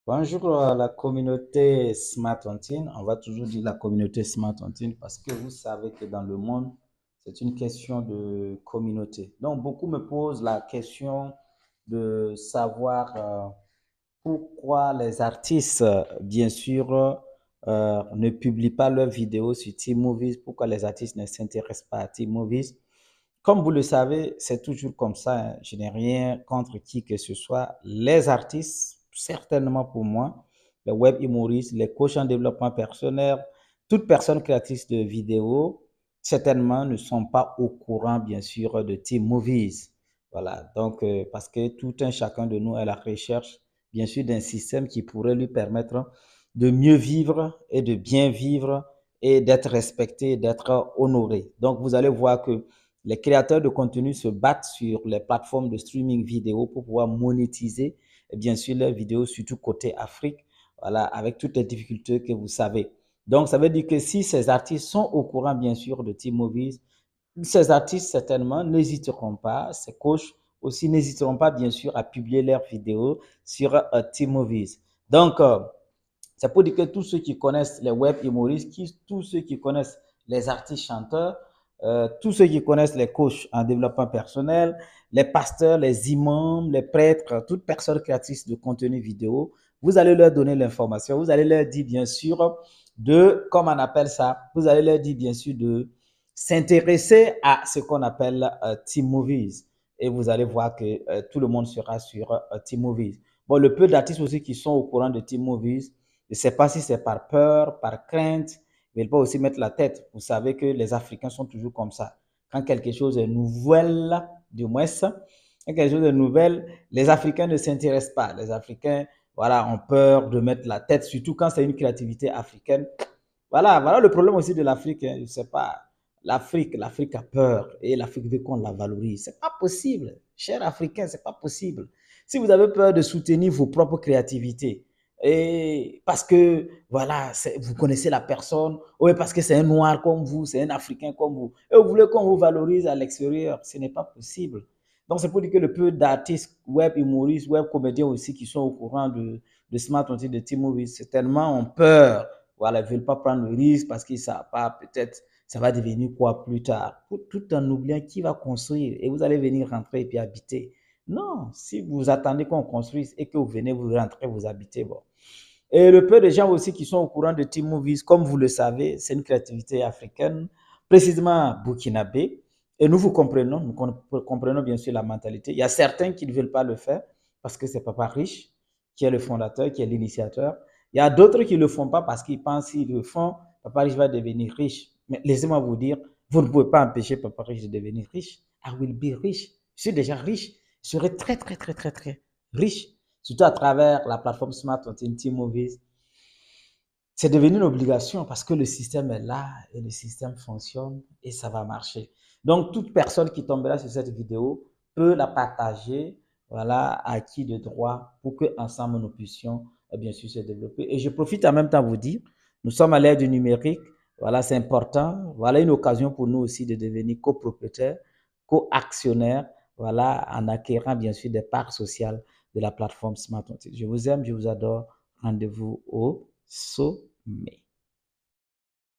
Bonjour à la communauté Smart Tontine. On va toujours dire la communauté Smart Tontine parce que vous savez que dans le monde, c'est une question de communauté. Donc, beaucoup me posent la question de savoir pourquoi les artistes, bien sûr, ne publient pas leurs vidéos sur T-Movies, pourquoi les artistes ne s'intéressent pas à T-Movies. Comme vous le savez, c'est toujours comme ça, hein. Je n'ai rien contre qui que ce soit. Les artistes, certainement pour moi, les web humoristes, les coachs en développement personnel, toute personne créatrice de vidéos, certainement ne sont pas au courant, bien sûr, de Team Movies. Voilà, donc, parce que tout un chacun de nous est à la recherche, bien sûr, d'un système qui pourrait lui permettre de mieux vivre et de bien vivre et d'être respecté, d'être honoré. Donc, vous allez voir que les créateurs de contenu se battent sur les plateformes de streaming vidéo pour pouvoir monétiser, bien sûr, leurs vidéos, surtout côté Afrique, voilà, avec toutes les difficultés que vous savez. Donc, ça veut dire que si ces artistes sont au courant, bien sûr, de T-Movies, ces artistes, certainement, n'hésiteront pas, ces coachs aussi n'hésiteront pas, bien sûr, à publier leurs vidéos sur T-Movies. Donc, c'est pour dire que tous ceux qui connaissent les web humoristes, tous ceux qui connaissent les artistes chanteurs, tous ceux qui connaissent les coachs en développement personnel, les pasteurs, les imams, les prêtres, toute personne créatrice de contenu vidéo, vous allez leur donner l'information, vous allez leur dire bien sûr comme on appelle ça, vous allez leur dire bien sûr de s'intéresser à ce qu'on appelle Team Movies. Et vous allez voir que tout le monde sera sur Team Movies. Bon, le peu d'artistes aussi qui sont au courant de Team Movies, je ne sais pas si c'est par peur, par crainte, mais il peut aussi mettre la tête. Vous savez que les Africains sont toujours comme ça. Quand quelque chose est nouvelle, du moins, quand quelque chose est nouvelle, les Africains ne s'intéressent pas. Les Africains, voilà, ont peur de mettre la tête, surtout quand c'est une créativité africaine. Voilà le problème aussi de l'Afrique. Hein, je ne sais pas. L'Afrique a peur et l'Afrique veut qu'on la valorise. C'est pas possible, cher Africain, c'est pas possible. Si vous avez peur de soutenir vos propres créativités, et parce que voilà, vous connaissez la personne, ou parce que c'est un noir comme vous, c'est un Africain comme vous, et vous voulez qu'on vous valorise à l'extérieur, ce n'est pas possible. Donc c'est pour dire que le peu d'artistes web humoristes, web comédiens aussi qui sont au courant de Smart Content, de T-Movies, certainement ont peur. Voilà, ils ne veulent pas prendre le risque parce qu'ils ne savent pas, peut-être ça va devenir quoi plus tard. Tout en oubliant qui va construire et vous allez venir rentrer et puis habiter. Non, si vous attendez qu'on construise et que vous venez, vous rentrez, vous habitez, bon. Et le peu de gens aussi qui sont au courant de Team Movies, comme vous le savez, c'est une créativité africaine, précisément burkinabé. Et nous comprenons bien sûr la mentalité. Il y a certains qui ne veulent pas le faire parce que c'est Papa Riche qui est le fondateur, qui est l'initiateur. Il y a d'autres qui ne le font pas parce qu'ils pensent qu'ils le font, Papa Riche va devenir riche. Mais laissez-moi vous dire, vous ne pouvez pas empêcher Papa Riche de devenir riche. I will be rich. Je suis déjà riche. Je serai très, très, très, très, très riche, surtout à travers la plateforme Smart Team Movies. C'est devenu une obligation parce que le système est là et le système fonctionne et ça va marcher. Donc, toute personne qui tombera sur cette vidéo peut la partager, voilà, à qui de droit pour que ensemble nous puissions bien sûr se développer. Et je profite en même temps vous dire, nous sommes à l'ère du numérique, voilà, c'est important. Voilà une occasion pour nous aussi de devenir copropriétaires, co-actionnaires, voilà, en acquérant bien sûr des parts sociales de la plateforme Smart. Je vous aime, je vous adore. Rendez-vous au sommet.